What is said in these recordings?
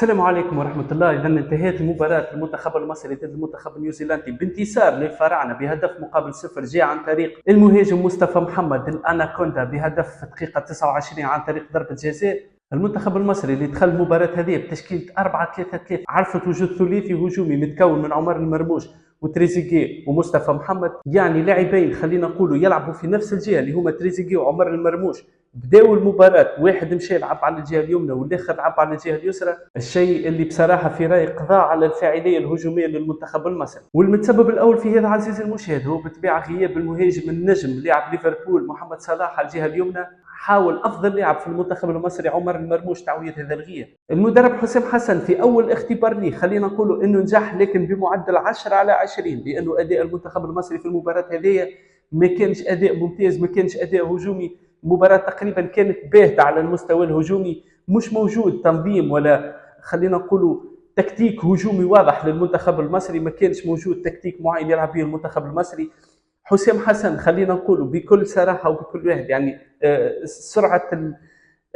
السلام عليكم ورحمة الله. إذا انتهت مباراة المنتخب المصري ضد المنتخب النيوزيلندي بانتصار للفراعنة بهدف مقابل صفر، جاء عن طريق المهاجم مصطفى محمد الأناكوندا بهدف في الدقيقة 29 عن طريق ضربة جزاء. المنتخب المصري اللي دخل المباراة هذه بتشكيلة 4-3-3 عرفت وجود ثلاثي هجومي متكون من عمر المرموش وتريزيجيه ومصطفى محمد، يعني لاعبين خلينا نقولوا يلعبوا في نفس الجهة اللي هما تريزيجيه وعمر المرموش. بداوا المباراة واحد مشى يلعب على الجهة اليمنى والاخر لعب على الجهة اليسرى، الشيء اللي بصراحة في رأيي قضى على الفاعلية الهجومية للمنتخب المصري. والمتسبب الأول في هذا عزيزي المشاهد هو بالطبيعة غياب المهاجم النجم لاعب ليفربول محمد صلاح على الجهة اليمنى. حاول افضل لاعب في المنتخب المصري عمر المرموش تعويض هذا الغياب. المدرب حسام حسن في اول اختبار ليه خلينا نقولوا انه نجح، لكن بمعدل 10/20، لانه اداء المنتخب المصري في المباراه هذه ما كانش اداء ممتاز، ما كانش اداء هجومي. المباراه تقريبا كانت باهته على المستوى الهجومي، مش موجود تنظيم ولا خلينا نقولوا تكتيك هجومي واضح للمنتخب المصري، ما كانش موجود تكتيك معين يلعب به المنتخب المصري. حسام حسن خلينا نقولوا بكل صراحه وبكل واحد، يعني سرعه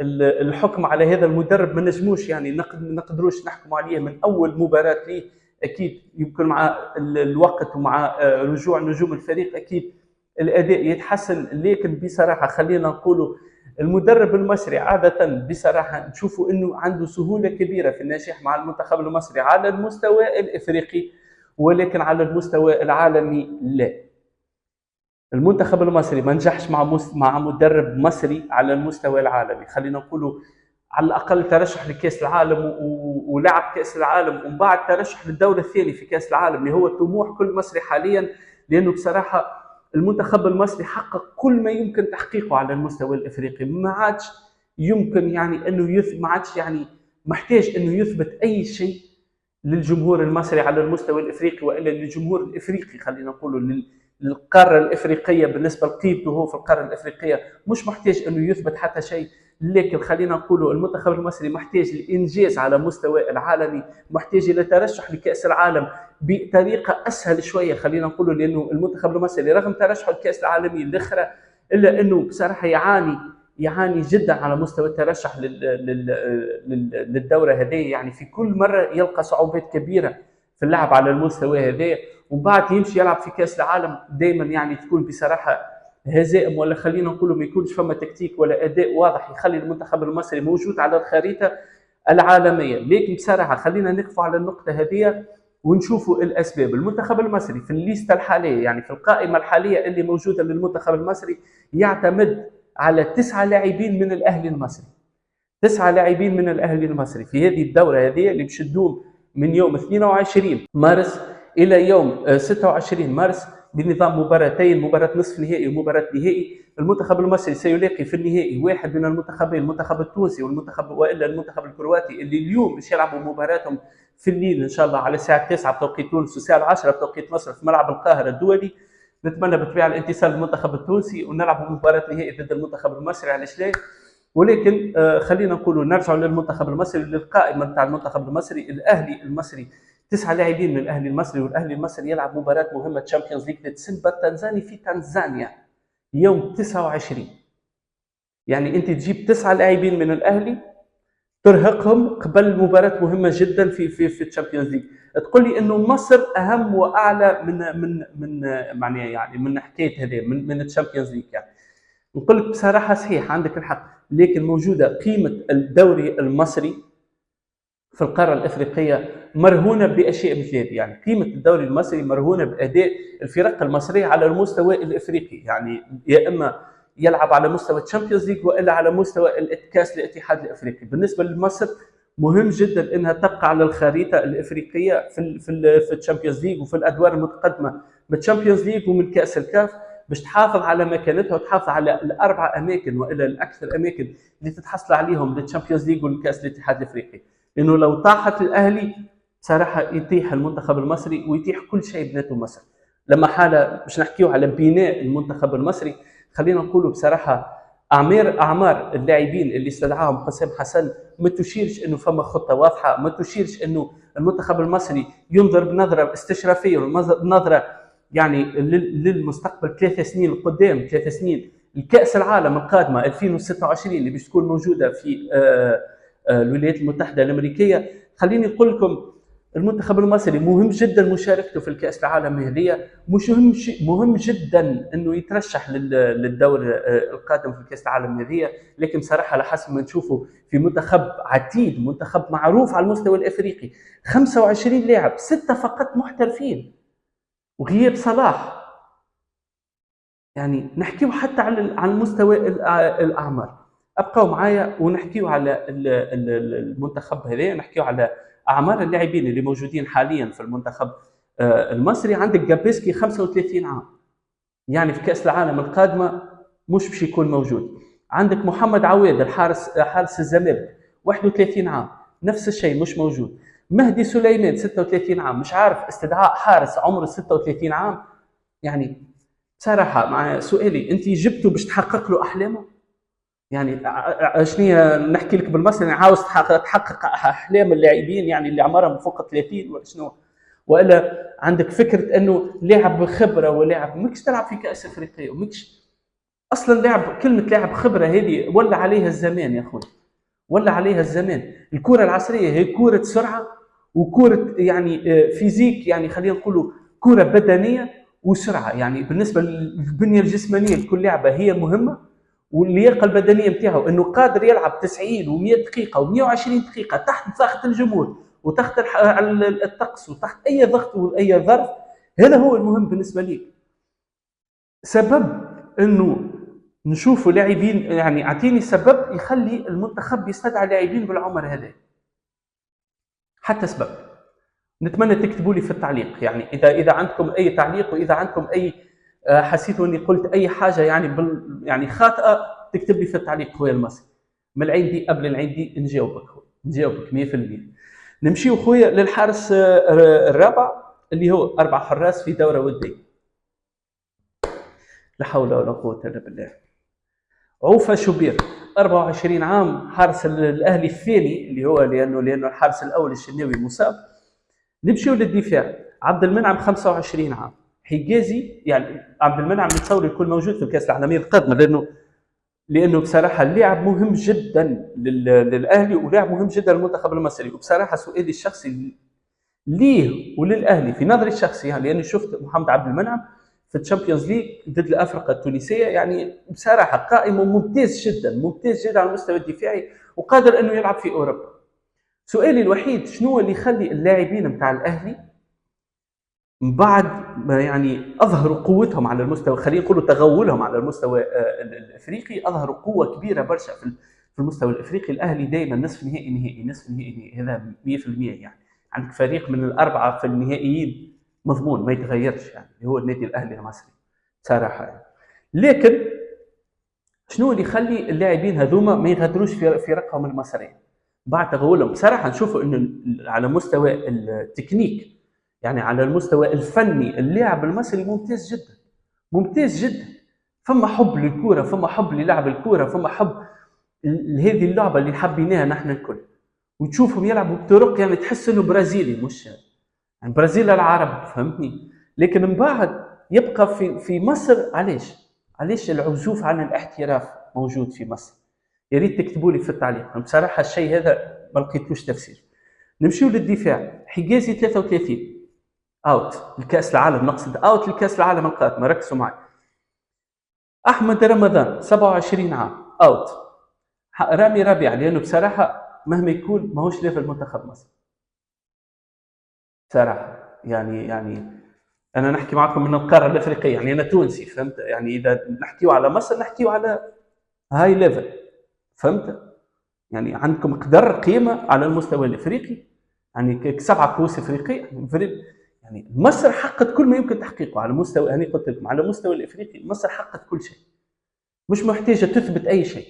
الحكم على هذا المدرب ما نجموش، يعني نقدروش نحكم عليه من اول مباراه ليه. اكيد يمكن مع الوقت ومع رجوع نجوم الفريق اكيد الاداء يتحسن، لكن بصراحه خلينا نقولوا المدرب المصري عاده بصراحه نشوفوا انه عنده سهوله كبيره في النجاح مع المنتخب المصري على المستوى الافريقي، ولكن على المستوى العالمي لا. المنتخب المصري ما نجحش مع مدرب مصري على المستوى العالمي، خلينا نقولوا على الاقل ترشح لكاس العالم ولعب كاس العالم ومن بعد ترشح للدور الثاني في كاس العالم اللي هو طموح كل مصري حاليا، لانه بصراحه المنتخب المصري حقق كل ما يمكن تحقيقه على المستوى الافريقي. ما عادش يمكن يعني انه ما عادش يعني محتاج انه يثبت اي شيء للجمهور المصري على المستوى الافريقي والا للجمهور الافريقي، خلينا نقولوا للقاره الافريقيه بالنسبه لقيمته هو في القاره الافريقيه، مش محتاج انه يثبت حتى شيء. لكن خلينا نقولوا المنتخب المصري محتاج للانجاز على مستوى العالمي، محتاج الى ترشح لكاس العالم بطريقه اسهل شويه، خلينا نقولوا، لانه المنتخب المصري رغم ترشحه لكاس العالمي الاخرى الا انه بصراحه يعاني جدا على مستوى الترشح للدوره هذه، يعني في كل مره يلقى صعوبات كبيره في اللعب على المستوى هذا، وبعد يمشي يلعب في كاس العالم دائما يعني تكون بصراحه هزائم، ولا خلينا نقولوا ما يكونش فما تكتيك ولا اداء واضح يخلي المنتخب المصري موجود على الخريطه العالميه. لكن بصراحه خلينا نقف على النقطه هذه ونشوفوا الاسباب. المنتخب المصري في الليسته الحاليه، يعني في القائمه الحاليه اللي موجوده للمنتخب المصري، يعتمد على 9 لاعبين من الاهلي المصري، 9 لاعبين من الاهلي المصري في هذه الدوره هذه اللي باش تدوم من يوم 22 مارس الى يوم 26 مارس بنظام مباراتين، مباراه نصف نهائي ومباراه نهائي. المنتخب المصري سيلاقي في النهائي واحد من المنتخبين، المنتخب التونسي والمنتخب والا المنتخب الكرواتي، اللي اليوم باش يلعبوا مباراتهم في الليل ان شاء الله على الساعه 9 بتوقيت تونس والساعه 10 بتوقيت مصر في ملعب القاهره الدولي. نتمنى بالطبيعه الانتصار للمنتخب التونسي ونلعبوا مباراه نهائي ضد المنتخب المصري، علاش لا. ولكن خلينا نقولوا نرجعوا للمنتخب المصري، للقائمه نتاع المنتخب المصري. الاهلي المصري 9 لاعبين من الاهلي المصري، والاهلي المصري يلعب مباراه مهمه تشامبيونز ليج ضد سيمبا التنزاني في تنزانيا يوم 29. يعني انت تجيب 9 لاعبين من الاهلي ترهقهم قبل مباراه مهمه جدا في الشامبيونز ليج، تقول لي انه مصر اهم واعلى من يعني من حكايه هذه من الشامبيونز ليج. يعني نقول لك بصراحه صحيح عندك الحق، لكن موجوده قيمه الدوري المصري في القاره الافريقيه مرهونه باشياء مثل هذه. يعني قيمه الدوري المصري مرهونه باداء الفرق المصريه على المستوى الافريقي، يعني يا اما يلعب على مستوى الشامبيونز ليج والا على مستوى كاس الاتحاد الافريقي. بالنسبه لمصر مهم جدا انها تبقى على الخريطه الافريقيه في الشامبيونز ليج وفي الادوار المتقدمه من الشامبيونز ليج ومن كاس الكاف، باش تحافظ على مكانتها وتحافظ على الاربع اماكن والا الاكثر اماكن اللي تتحصل عليهم للشامبيونز ليج والكاس الاتحاد الافريقي. لانه لو طاحت الاهلي صراحه يطيح المنتخب المصري ويطيح كل شيء بناته مصر. لما حاله باش نحكيو على بناء المنتخب المصري، خلينا نقولوا بصراحه اعمار اللاعبين اللي استدعاهم حسام حسن ما تشيرش انه فما خطه واضحه، ما تشيرش انه المنتخب المصري ينظر بنظره استشرافيه ونظره يعني للمستقبل 3 سنين القدام، 3 سنين الكاس العالم القادمه 2026 اللي باش تكون موجوده في الولايات المتحده الامريكيه. خليني نقول لكم المنتخب المصري مهم جدا مشاركته في الكأس العالم هذه، مش مهم جدا انه يترشح للدور القادم في الكأس العالم هذه، لكن صراحه على حسب ما نشوفوا في منتخب عتيد، منتخب معروف على المستوى الافريقي، 25 لاعب 6 فقط محترفين وغياب صلاح. يعني نحكيو حتى على المستوى الاعمار. ابقوا معايا ونحكيو على المنتخب هذا، نحكيو على اعمار اللاعبين اللي موجودين حاليا في المنتخب المصري. عندك جابيسكي 35 عام، يعني في كأس العالم القادمة مش باش يكون موجود. عندك محمد عواد حارس الزمالك 31 عام، نفس الشيء مش موجود. مهدي سليمان 36 عام، مش عارف استدعاء حارس عمره 36 عام. يعني بصراحة مع سؤالي، انت جبته باش تحقق له احلامه؟ يعني شنو نحكي لك بالمصري، يعني عاوز تحقق احلام اللاعبين يعني اللي عمرهم فوق 30 ولا شنو؟ والا عندك فكره انه لاعب خبره ولاعب ماكش تلعب في كاس افريقيا وماكش اصلا لاعب. كلمه لاعب خبره هذه ولا عليها الزمان يا اخوي، ولا عليها الزمان. الكره العصريه هي كره سرعه وكره يعني فيزيك، يعني خلينا نقولوا كره بدنيه وسرعه. يعني بالنسبه للبنيه الجسمانيه لكل لعبه هي مهمه، واللياقه البدنيه نتاعو انه قادر يلعب 90 و100 دقيقه و120 دقيقه تحت ضغط الجمهور وتحت الطقس وتحت اي ضغط واي ظرف. هذا هو المهم بالنسبه لي. سبب انه نشوفوا لاعبين، يعني اعطيني سبب يخلي المنتخب يستدعي لاعبين بالعمر هذا، حتى سبب. نتمنى تكتبوا لي في التعليق، يعني اذا عندكم اي تعليق، واذا عندكم اي حسيتوا اني قلت اي حاجه يعني يعني خاطئه، تكتب لي في التعليق خويا المصري. من العين دي قبل العين دي نجاوبك 100%. نمشيو خويا للحارس الرابع اللي هو 4 حراس في دوره وديه. لا حول ولا قوه الا بالله. عوفة شوبير 24 عام، حارس الاهلي الثاني، اللي هو لانه الحارس الاول الشناوي مصاب. نمشيو للدفاع. عبد المنعم 25 عام، حجازي. يعني عبد المنعم نتصور يكون موجود في الكاس العالميه القادمه، لانه بصراحه اللاعب مهم جدا للاهلي ولاعب مهم جدا للمنتخب المصري. وبصراحه سؤالي الشخصي ليه وللاهلي في نظري الشخصي، يعني لاني شفت محمد عبد المنعم في الشامبيونز ليج ضد الافرقه التونسيه، يعني بصراحه قائمه ممتاز جدا على المستوى الدفاعي وقادر انه يلعب في اوروبا. سؤالي الوحيد، شنو اللي يخلي اللاعبين نتاع الاهلي من بعد ما يعني اظهروا قوتهم على المستوى، خلينا نقولوا تغولهم على المستوى الافريقي، اظهروا قوه كبيره برشا في المستوى الافريقي. الاهلي دائما نصف نهائي هذا 100%. يعني عندك فريق من الاربعه في النهائيين مضمون ما يتغيرش، يعني اللي هو النادي الاهلي المصري صراحه يعني. لكن شنو اللي يخلي اللاعبين هذوما ما يغادروش في رقهم المصري بعد تغولهم؟ بصراحه نشوفوا انه على مستوى التكنيك، يعني على المستوى الفني، اللاعب المصري ممتاز جدا. فما حب للكوره، فما حب للعب الكوره، فما حب لهذه اللعبه اللي حبيناها نحن الكل. وتشوفهم يلعبوا بطرق يعني تحس انه برازيلي، مش يعني برازيل العرب، فهمتني؟ لكن من بعد يبقى في مصر. علاش العزوف عن الاحتراف موجود في مصر؟ يا ريت تكتبوا لي في التعليق. بصراحه الشيء هذا ما لقيتلوش تفسير. نمشيو للدفاع. حجازي 33 اوت لكاس العالم، نقصد اوت لكاس العالم القادم، ركزوا معي. احمد رمضان 27 عام اوت. رامي ربيع، لانه بصراحه مهما يكون ماهوش ليفل منتخب مصر صراحه. يعني انا نحكي معكم من القاره الافريقيه، يعني انا تونسي، فهمت؟ يعني اذا نحكيو على مصر نحكيو على هاي ليفل، فهمت؟ يعني عندكم قدر قيمه على المستوى الافريقي، يعني 7 كؤوس افريقيه. يعني مصر حققت كل ما يمكن تحقيقه على مستوى، يعني قلت لكم على المستوى الافريقي مصر حققت كل شيء، مش محتاجه تثبت اي شيء.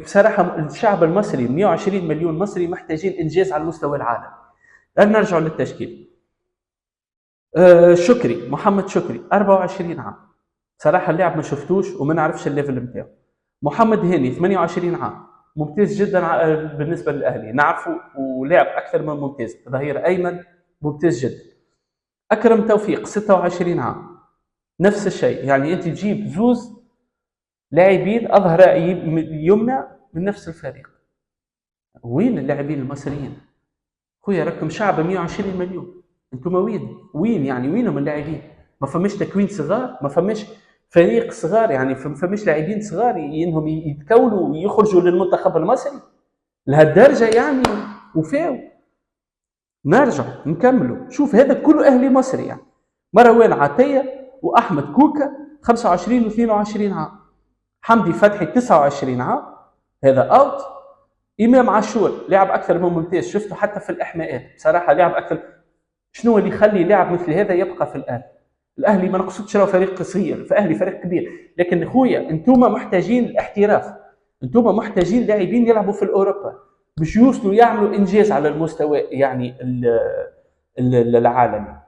بصراحه الشعب المصري 120 مليون مصري محتاجين انجاز على مستوى العالم. نرجع للتشكيل. شكري، محمد شكري 24 عام، صراحه اللاعب ما شفتوش وما نعرفش الليفل نتاعو. محمد هاني 28 عام، ممتاز جدا بالنسبه للاهلي، نعرفه ولاعب اكثر من ممتاز، ظهير ايمن ممتاز جدا. اكرم توفيق 26 عام، نفس الشيء. يعني انت تجيب زوز لاعبين اظهر يمنى من نفس الفريق، وين اللاعبين المصريين؟ خويا راكم شعب 120 مليون، انتم وين يعني وينهم اللاعبين؟ ما فماش تكوين صغار، ما فماش فريق صغار، يعني فماش لاعبين صغار انهم يتكونوا ويخرجوا للمنتخب المصري لهالدرجه يعني. وفاو نرجع نكملوا. شوف هذا كله اهلي مصري يعني. مروان عطيه واحمد كوكا 25 و22 عام، حمدي فتحي 29 عام هذا اوت، امام عاشور لعب اكثر من ممتاز، شفته حتى في الاحماءات بصراحه لعب اكثر. شنو اللي يخلي لاعب مثل هذا يبقى في الاهلي؟ الاهلي ما نقصدش راه فريق صغير، الاهلي فريق كبير، لكن خويا انتم محتاجين الاحتراف، انتم محتاجين لاعبين يلعبوا في اوروبا باش يوصلوا يعملوا انجاز على المستوى يعني العالمي.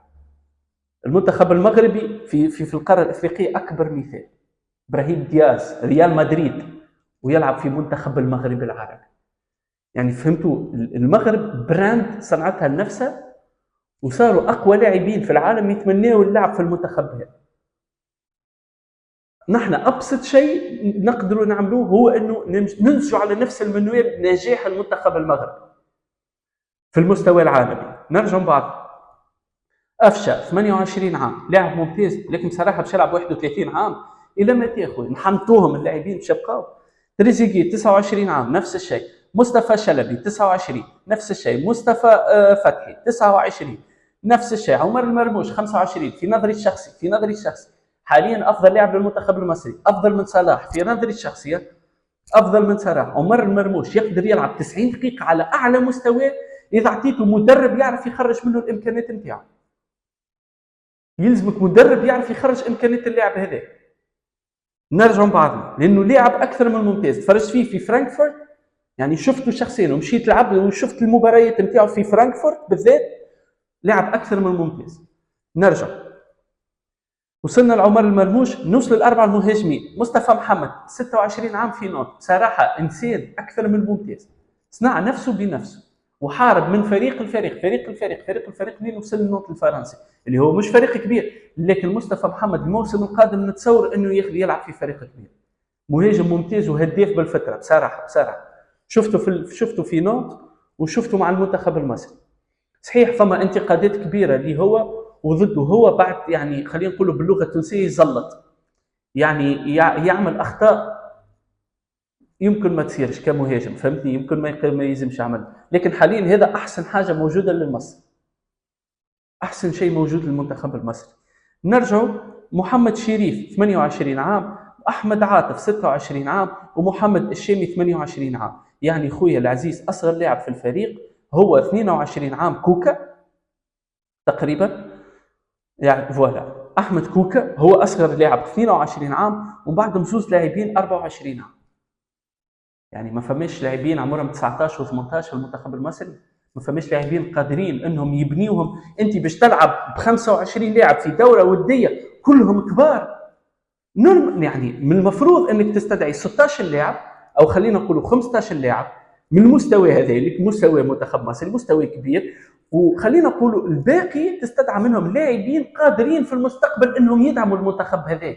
المنتخب المغربي في القاره الافريقيه اكبر مثال، ابراهيم دياز ريال مدريد ويلعب في منتخب المغرب العربي. يعني فهمتوا المغرب براند صنعتها لنفسها، وصاروا اقوى لاعبين في العالم يتمنوا اللعب في المنتخب هذا. نحن ابسط شيء نقدروا نعملوه هو انه ننسجوا على نفس المنوال نجاح المنتخب المغربي في المستوى العالمي. نرجع بعض. افشا 28 عام لاعب ممتاز، لكن بصراحه باش يلعب 31 عام الى متى يا اخوي؟ نحنطوهم اللاعبين باش يبقاو. تريزيجي 29 عام نفس الشيء، مصطفى شلبي 29 نفس الشيء، مصطفى فتحي 29 نفس الشيء، عمر المرموش 25. في نظري الشخصي حاليا افضل لاعب للمنتخب المصري، افضل من صلاح في نظري الشخصي، افضل من صلاح. عمر المرموش يقدر يلعب 90 دقيقه على اعلى مستوى اذا اعطيته مدرب يعرف يخرج منه الامكانيات نتاعو. يلزمك مدرب يعرف يخرج امكانيات اللاعب هذا. نرجعوا بعضنا لانه لاعب اكثر من ممتاز. تفرجت فيه في فرانكفورت، يعني شفته شخصيا ومشيت لعب وشفت المباريات نتاعو في فرانكفورت بالذات، لاعب اكثر من ممتاز. نرجع وصلنا لعمر المرموش، نوصل الاربعه المهاجمين. مصطفى محمد 26 عام في نوت، صراحه انسان اكثر من ممتاز، صنع نفسه بنفسه وحارب من فريق لين وصل للنوت الفرنسي اللي هو مش فريق كبير، لكن مصطفى محمد الموسم القادم نتصور انه يلعب في فريق كبير. مهاجم ممتاز وهداف بالفتره بصراحه. شفته في نوت وشفته مع المنتخب المصري. صحيح فما انتقادات كبيره اللي هو وضده، هو بعد يعني خلينا نقولوا باللغه التونسيه يزلط، يعني يعمل اخطاء يمكن ما تصيرش كمهاجم، فهمتني؟ يمكن ما يلزمش يعمل، لكن حاليا هذا احسن حاجه موجوده للمصري، احسن شيء موجود للمنتخب المصري. نرجع محمد شريف 28 عام، احمد عاطف 26 عام، ومحمد الشامي 28 عام. يعني خويا العزيز اصغر لاعب في الفريق هو 22 عام كوكا تقريبا، يعني فوالا احمد كوكا هو اصغر لاعب 22 عام، وبعدهم زوز لاعبين 24 عام. يعني ما فماش لاعبين عمرهم 19 و18 في المنتخب المصري، ما فماش لاعبين قادرين انهم يبنيوهم. انت باش تلعب ب 25 لاعب في دوره وديه كلهم كبار، يعني من المفروض انك تستدعي 16 لاعب او خلينا نقولوا 15 لاعب من المستوى هذا، مستوى منتخب مصر مستوى كبير، وخلينا نقولوا الباقي تستدعى منهم لاعبين قادرين في المستقبل انهم يدعموا المنتخب هذا،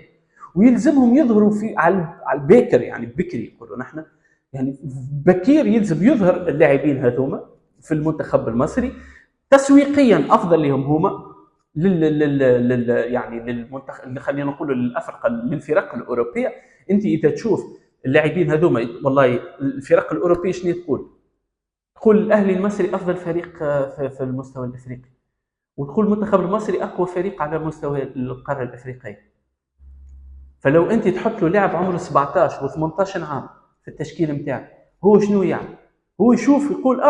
ويلزمهم يظهروا في على الباكر، يعني بكري يقولوا نحن، يعني بكير يلزم يظهر اللاعبين هذوما في المنتخب المصري تسويقيا افضل لهم هما يعني للمنتخب، خلينا نقول للافرقه للفرق الاوروبيه. انت اذا تشوف اللاعبين هذوما والله الفرق الاوروبيه شنو تقول الاهلي المصري افضل فريق في المستوى الافريقي، وتقول المنتخب المصري اقوى فريق على مستوى القاره الافريقيه. فلو انت تحط له لاعب عمره 17 و18 عام في التشكيل نتاعك، هو شنو يعني؟ هو يشوف يقول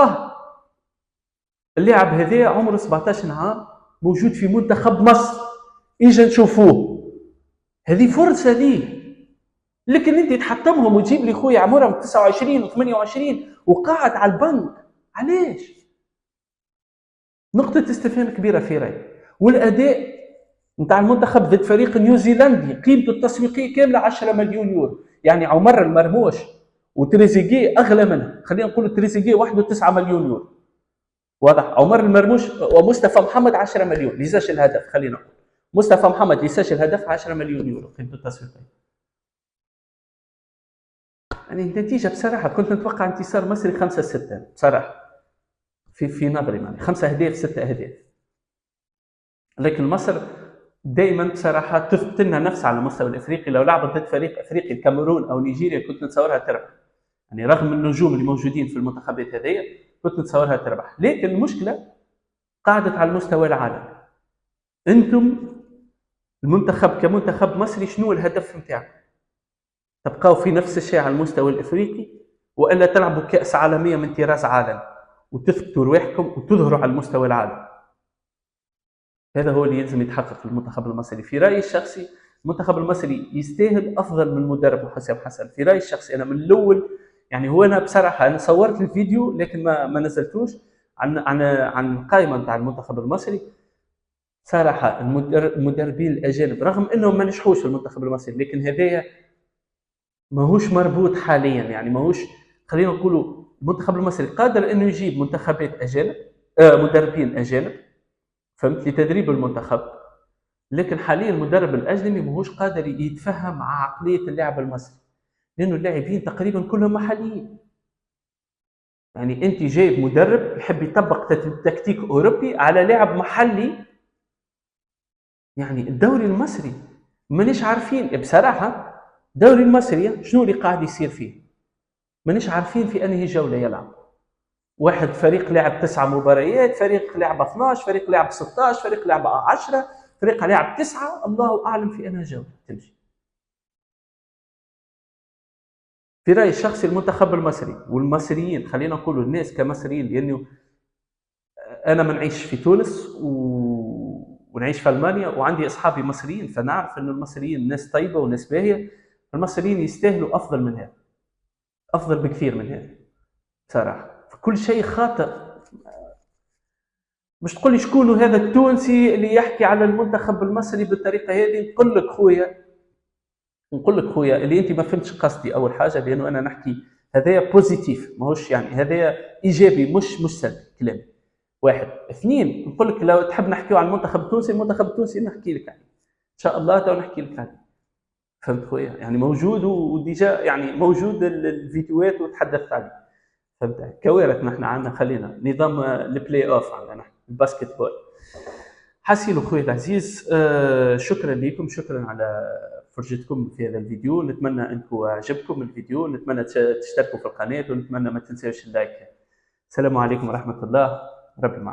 اللاعب هذا عمره 17 عام موجود في منتخب مصر، اجا نشوفوه، هذه فرصه ليه. لكن انت تحطمهم وتجيب لي خويا عمرهم 29 و28 وقاعد على البنك، علاش؟ نقطه استفهام كبيره في رايي. والاداء نتاع المنتخب ضد فريق نيوزيلندي قيمته التسويقيه كامله 10 مليون يورو، يعني عمر المرموش وتريزيجيه اغلى منه، خلينا نقول تريزيجيه وحده 9 مليون يورو، واضح؟ عمر المرموش ومصطفى محمد 10 مليون ليسجل الهدف، خلينا نقول مصطفى محمد يسجل الهدف 10 مليون يورو قيمته التسويقيه. يعني النتيجه بصراحه كنت نتوقع انتصار مصري 5-6 بصراحه، في نظري يعني 5 أهداف 6 أهداف. لكن مصر دائما بصراحه تثبت لنا نفسها على المستوى الافريقي. لو لعبت ضد فريق افريقي الكاميرون او نيجيريا كنت نتصورها تربح، يعني رغم النجوم اللي موجودين في المنتخبات هذيا كنت نتصورها تربح. لكن المشكله قاعدت على المستوى العالمي. انتم المنتخب كمنتخب مصري شنو الهدف نتاعكم؟ تبقاو في نفس الشيء على المستوى الافريقي، والا تلعبوا كاس عالميه من طراز عالم وتثبتوا رواحكم وتظهروا على المستوى العالمي؟ هذا هو اللي يلزم يتحقق في المنتخب المصري. في رايي الشخصي المنتخب المصري يستاهل افضل من مدرب حسام حسن. في رايي الشخصي انا من الاول، يعني هو انا بصراحه انا صورت الفيديو لكن ما نزلتوش عن القائمه نتاع المنتخب المصري. صراحه المدربين الاجانب رغم انهم ما نجحوش في المنتخب المصري، لكن هذايا ماهوش مربوط حاليا، يعني ماهوش، خلينا نقولوا المنتخب المصري قادر انه يجيب منتخبات اجانب مدربين اجانب، فهمت، لتدريب المنتخب. لكن حاليا المدرب الاجنبي ماهوش قادر يتفهم مع عقليه اللاعب المصري، لانه اللاعبين تقريبا كلهم محليين. يعني انت جايب مدرب يحب يطبق تكتيك اوروبي على لاعب محلي. يعني الدوري المصري مانيش عارفين بصراحه، الدوري المصري شنو اللي قاعد يصير فيه، مانيش عارفين في انهي جوله يلعب. واحد فريق لعب 9 مباريات، فريق لعب 12، فريق لعب 16، فريق لعب 10، فريق لعب 9، الله اعلم في انهي جوله تمشي. في رايي الشخصي المنتخب المصري والمصريين، خلينا نقولوا الناس كمصريين، لانه انا ما نعيش في تونس ونعيش في المانيا وعندي اصحابي مصريين، فنعرف ان المصريين ناس طيبه وناس باهيه. المصريين يستاهلوا افضل من هذا، افضل بكثير من هذا صراحه. فكل شيء خاطئ. مش تقول لي شكون هذا التونسي اللي يحكي على المنتخب المصري بالطريقه هذه. نقول لك خويا اللي انت ما فهمتش قصدي. اول حاجه لانه انا نحكي هذايا بوزيتيف، ماهوش يعني هذايا ايجابي مش سلبي كلامي. واحد اثنين، نقول لك لو تحب نحكيو على المنتخب التونسي، المنتخب التونسي نحكي لك عنه ان شاء الله، تو نحكي لك عنه. فهمت خويا، يعني موجود وديجا يعني موجود الفيديوهات وتحدثت عليه. فهمت كوارث نحن عندنا، خلينا نظام البلاي اوف عندنا نحن الباسكت بول. حسيلو خويا العزيز، شكرا لكم، شكرا على فرجتكم في هذا الفيديو. نتمنى انكم عجبكم الفيديو، نتمنى تشتركوا في القناه، ونتمنى ما تنساوش اللايك. السلام عليكم ورحمه الله، ربي معكم.